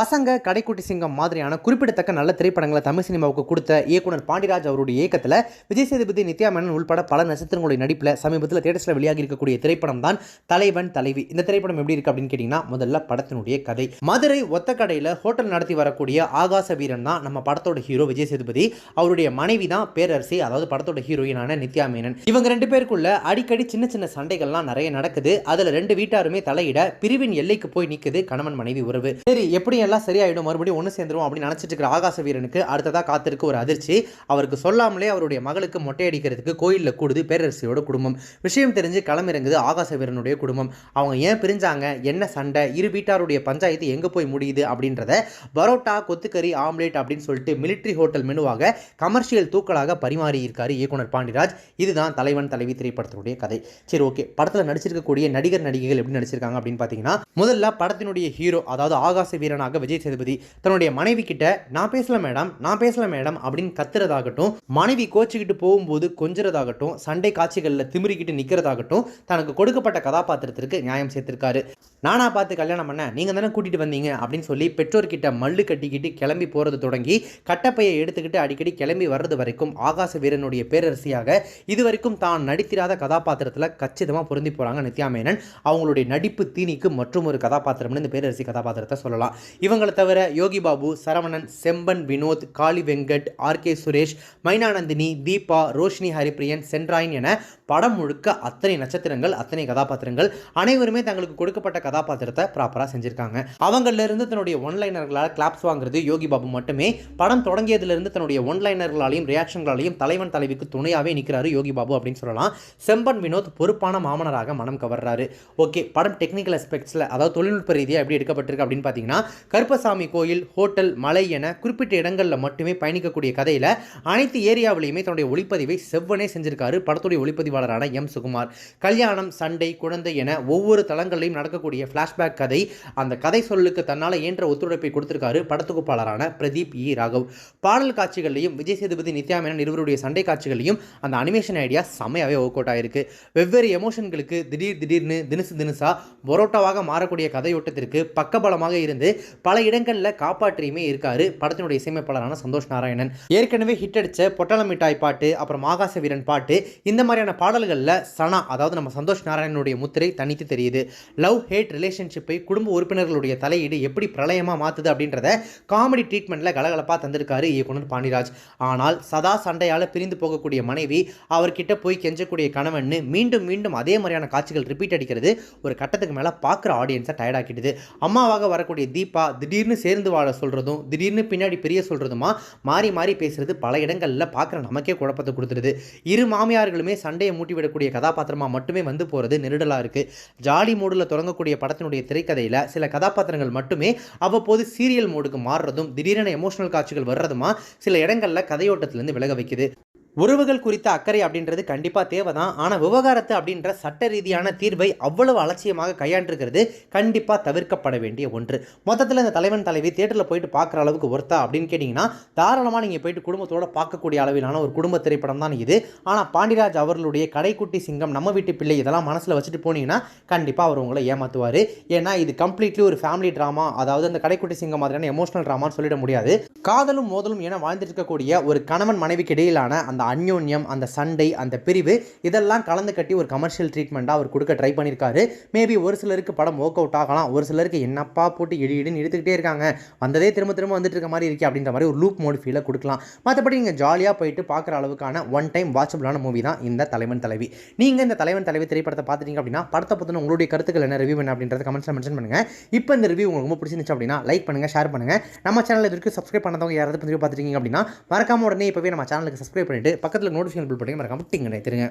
பசங்க, கடைக்குட்டி சிங்கம் மாதிரியான குறிப்பிடத்தக்க நல்ல திரைப்படங்களை தமிழ் சினிமாவுக்கு கொடுத்த இயக்குனர் பாண்டிராஜ் அவருடைய இயக்கத்தில் விஜய் சேதுபதி, நித்யா மேனன் உள்பட பல நட்சத்திரங்களுடைய நடிப்பில் சமீபத்தில் தியேட்டர்ஸில் வெளியாகி இருக்கக்கூடிய திரைப்படம் தான் தலைவன் தலைவி. இந்த திரைப்படம் எப்படி இருக்கு அப்படின்னு கேட்டிங்கன்னா, முதல்ல படத்தினுடைய கதை. மதுரை ஒத்தக்கடையில் ஹோட்டல் நடத்தி வரக்கூடிய ஆகாச வீரன் தான் நம்ம படத்தோட ஹீரோ விஜய் சேதுபதி. அவருடைய மனைவி தான் பேரரசி, அதாவது படத்தோட ஹீரோயினான நித்யா மேனன். இவங்க ரெண்டு பேருக்குள்ள அடிக்கடி சின்ன சின்ன சண்டைகள்லாம் நிறைய நடக்குது. அதில் ரெண்டு வீட்டாருமே தலையிட பிரிவின் எல்லைக்கு போய் நிற்குது கணவன் மனைவி உறவு. சரி, எப்படி எல்லாம் சரியாயிடும், மறுபடியும் ஒன்று சேர்ந்துரும் அப்படின்னு நினைச்சிட்டு இருக்கிற ஆகாச வீரனுக்கு அடுத்ததாக காத்திருக்கு ஒரு அதிர்ச்சி. அவருக்கு சொல்லாமலே அவருடைய மகளுக்கு மொட்டை அடிக்கிறதுக்கு கோயிலில் கூடுது பேரரசியோட குடும்பம். விஷயம் தெரிஞ்சு களமிறங்குது ஆகாச வீரனுடைய குடும்பம். அவங்க ஏன் பிரிஞ்சாங்க, என்ன சண்டை, இரு வீட்டாருடைய பஞ்சாயத்து எங்கே போய் முடியுது அப்படின்றத பரோட்டா, கொத்துக்கறி, ஆம்லேட் அப்படின்னு சொல்லிட்டு மிலிட்ரி ஹோட்டல் மெனுவாக கமர்ஷியல் தூக்கலாக பரிமாறி இருக்காரு இயக்குனர் பாண்டிராஜ். இதுதான் தலைவன் தலைவி திரைப்படத்தினுடைய கதை. சரி, ஓகே, படத்தில் நடிச்சிருக்கக்கூடிய நடிகர் நடிகைகள் எப்படி நடிச்சிருக்காங்க அப்படின்னு பார்த்தீங்கன்னா, முதல்ல படத்தினுடைய ஹீரோ அதாவது ஆகாச வீரனாக விஜய் சேதுபதி தன்னுடைய மனைவி கிட்ட நான் பேசல மேடம் அப்படின்னு கத்துறதாகட்டும், மனைவி கோச்சிக்கிட்டு போகும்போது கொஞ்சறதாகட்டும், சண்டை காட்சிகளில் திமிரிக்கிட்டு நிற்கிறதாகட்டும், தனக்கு கொடுக்கப்பட்ட கதாபாத்திரத்திற்கு நியாயம் சேர்த்திருக்காரு. நானா பார்த்து கல்யாணம் பண்ண, நீங்க தானே கூட்டிட்டு வந்தீங்க அப்படின்னு சொல்லி பெற்றோர்கிட்ட மல்லு கட்டிக்கிட்டு கிளம்பி போறது தொடங்கி கட்டப்பையை எடுத்துக்கிட்டு அடிக்கடி கிளம்பி வர்றது வரைக்கும் ஆகாச வீரனுடைய பேரரசியாக இதுவரைக்கும் தான் நடித்திராத கதாபாத்திரத்தில் கச்சிதமாக பொருந்தி போறாங்க நித்யா மேனன். அவங்களுடைய நடிப்பு தீனிக்கு மற்றும் ஒரு கதாபாத்திரம்னு இந்த பேரரசி கதாபாத்திரத்தை சொல்லலாம். இவங்களை தவிர யோகி பாபு, சரவணன், செம்பன் வினோத், காளி வெங்கட், ஆர்கே சுரேஷ், மைனானந்தினி, தீபா, ரோஷினி ஹரிப்பிரியன், சென்ட்ராயின் என படம் முழுக்க அத்தனை நட்சத்திரங்கள், அத்தனை கதாபாத்திரங்கள் அனைவருமே தங்களுக்கு கொடுக்கப்பட்ட கதாபாத்திரத்தை ப்ராப்பராக செஞ்சிருக்காங்க. அவங்களிலிருந்து தன்னுடைய ஒன்லைனர்களால் கிளாப்ஸ் வாங்குறது யோகி பாபு மட்டுமே. படம் தொடங்கியதிலிருந்து தன்னுடைய ஒன்லைனர்களாலையும் ரியாக்ஷன்களாலையும் தலைவன் தலைவிக்கு துணையாகவே நிற்கிறாரு யோகி பாபு அப்படின்னு சொல்லலாம். செம்பன் வினோத் பொறுப்பான மாமனராக மனம் கவர்றாரு. ஓகே, படம் டெக்னிக்கல் அஸ்பெக்ட்ஸில் அதாவது தொழில்நுட்ப ரீதியாக எப்படி எடுக்கப்பட்டிருக்கு அப்படின்னு பார்த்தீங்கன்னா, கருப்பசாமி கோயில், ஹோட்டல், மலை என குறிப்பிட்ட இடங்களில் மட்டுமே பயணிக்கக்கூடிய கதையில் அனைத்து ஏரியாவிலையுமே தன்னுடைய ஒளிப்பதிவை செவ்வனே செஞ்சிருக்காரு படத்துடைய ஒளிப்பதிவாளரான எம் சுகுமார். கல்யாணம், சண்டை, குழந்தை என ஒவ்வொரு தளங்களிலும் நடக்கக்கூடிய ஃப்ளாஷ்பேக் கதை, அந்த கதை சொல்லுக்கு தன்னால் இயன்ற ஒத்துழைப்பை கொடுத்திருக்காரு படத்தொகுப்பாளரான பிரதீப் இ ராகவ். பாடல் காட்சிகளையும் விஜய் சேதுபதி, நித்யா மேனன் இருவருடைய சண்டை காட்சிகளையும் அந்த அனிமேஷன் ஐடியா செம்மையாகவே ஒர்க் அவுட் ஆயிருக்கு. வெவ்வேறு எமோஷன்களுக்கு திடீர்னு தினுசா பரோட்டாவாக மாறக்கூடிய கதையோட்டத்திற்கு பக்கபலமாக இருந்து பல இடங்களில் காப்பாற்றியுமே இருக்காரு படத்தினுடைய இசையமைப்பாளரான சந்தோஷ் நாராயணன். ஏற்கனவே ஹிட் அடிச்ச பொட்டல மிட்டாய் பாட்டு, அப்புறம் ஆகாச வீரன் பாட்டு, இந்த மாதிரியான பாடல்களில் சனா அதாவது நம்ம சந்தோஷ் நாராயணனுடைய முத்திரை தனித்து தெரியுது. லவ் ஹேட் ரிலேஷன்ஷிப்பை குடும்ப உறுப்பினர்களுடைய தலையீடு எப்படி பிரளயமாக மாற்றுது அப்படின்றத காமெடி ட்ரீட்மெண்ட்டில் கலகலப்பாக தந்திருக்காரு இயக்குனர் பாண்டிராஜ். ஆனால் சதா சண்டையால் பிரிந்து போகக்கூடிய மனைவி, அவர்கிட்ட போய் கெஞ்சக்கூடிய கணவன் மீண்டும் மீண்டும் அதே மாதிரியான காட்சிகள் ரிப்பீட் அடிக்கிறது ஒரு கட்டத்துக்கு மேலே பார்க்குற ஆடியன்ஸை டயர்டாக்கிடுது. அம்மாவாக வரக்கூடிய தீபா திடீர்னு சேர்ந்து வாழ சொல்கிறதும் திடீர்னு பின்னாடி பெரிய சொல்கிறதுமா மாறி மாறி பேசுறது பல இடங்களில் பார்க்குற நமக்கே குழப்பத்தை கொடுத்துருது. இரு மாமியார்களுமே சண்டையை மூட்டிவிடக்கூடிய கதாபாத்திரமாக மட்டுமே வந்து போகிறது நெருடலாக இருக்குது. ஜாலி மோடில் தொடங்கக்கூடிய படத்தினுடைய திரைக்கதையில் சில கதாபாத்திரங்கள் மட்டுமே அவ்வப்போது சீரியல் மோடுக்கு மாறுறதும் திடீரென எமோஷனல் காட்சிகள் வர்றதுமா சில இடங்களில் கதையோட்டத்திலிருந்து விலக வைக்குது. உறவுகள் குறித்த அக்கறை அப்படின்றது கண்டிப்பாக தேவை தான். ஆனால் விவகாரத்து அப்படின்ற சட்ட ரீதியான தீர்வை அவ்வளவு அலட்சியமாக கையாண்டிருக்கிறது கண்டிப்பாக தவிர்க்கப்பட வேண்டிய ஒன்று. மொத்தத்தில் இந்த தலைவன் தலைவி தியேட்டரில் போயிட்டு பார்க்குற அளவுக்கு ஒர்த்தா அப்படின்னு கேட்டிங்கன்னா, தாராளமாக நீங்கள் போயிட்டு குடும்பத்தோடு பார்க்கக்கூடிய அளவிலான ஒரு குடும்ப திரைப்படம் தான் இது. ஆனால் பாண்டிராஜ் அவர்களுடைய கடைக்குட்டி சிங்கம், நம்ம வீட்டு பிள்ளை இதெல்லாம் மனசில் வச்சுட்டு போனீங்கன்னா கண்டிப்பாக அவர் உங்களை ஏமாற்றுவார். ஏன்னா இது கம்ப்ளீட்லி ஒரு ஃபேமிலி ட்ராமா, அதாவது அந்த கடைக்குட்டி சிங்கம் மாதிரியான எமோஷனல் ட்ராமான்னு சொல்லிட முடியாது. காதலும் மோதலும் என வாழ்ந்திருக்கக்கூடிய ஒரு கணவன் மனைவிக்கு இடையிலான அந்த அந்யோன்யம், அந்த சண்டை, அந்த பிரிவு இதெல்லாம் கலந்து கட்டி ஒரு கமர்ஷியல் ட்ரீட்மெண்ட்டாக அவர் கொடுக்க ட்ரை பண்ணியிருக்காரு. மேபி ஒரு சிலருக்கு படம் ஒர்க் அவுட் ஆகலாம், ஒரு சிலருக்கு என்னப்பா போட்டு இடின்னு எடுத்துக்கிட்டே இருக்காங்க, வந்ததே திரும்ப திரும்ப வந்துட்டு இருக்க மாதிரி இருக்கே அப்படின்ற மாதிரி ஒரு லூப் மோட் ஃபீலை கொடுக்கலாம். மற்றபடி நீங்கள் ஜாலியாக போயிட்டு பார்க்குற அளவுக்கான ஒன் டைம் வாட்சபிளான மூவி தான் இந்த தலைவன் தலைவி. நீங்கள் இந்த தலைவன் தலைவி திரைப்படத்தை பார்த்துட்டீங்க அப்படின்னா படத்தை பற்றின உங்களுடைய கருத்துக்கள் என்ன, ரிவ்யூ என்ன அப்படின்றத கமெண்ட்ஸில் மென்ஷன் பண்ணுங்கள். இப்போ இந்த ரிவ்யூ உங்களுக்கு ரொம்ப பிடிச்சிருந்துச்சு அப்படின்னா லைக் பண்ணுங்கள், ஷேர் பண்ணுங்கள். நம்ம சேனல் இதற்கு சப்ஸ்கிரைப் பண்ணதவங்க யாராவது பதிவு பார்த்துருக்கீங்க அப்படின்னா மறக்காம உடனே இப்போவே நம்ம சேனலுக்கு சப்ஸ்கிரைப் பண்ணிட்டு பக்கத்தில் நோட்டிஃபிகேஷன் பில் பண்ணி மறக்காம டிங் நினைத்துருங்க.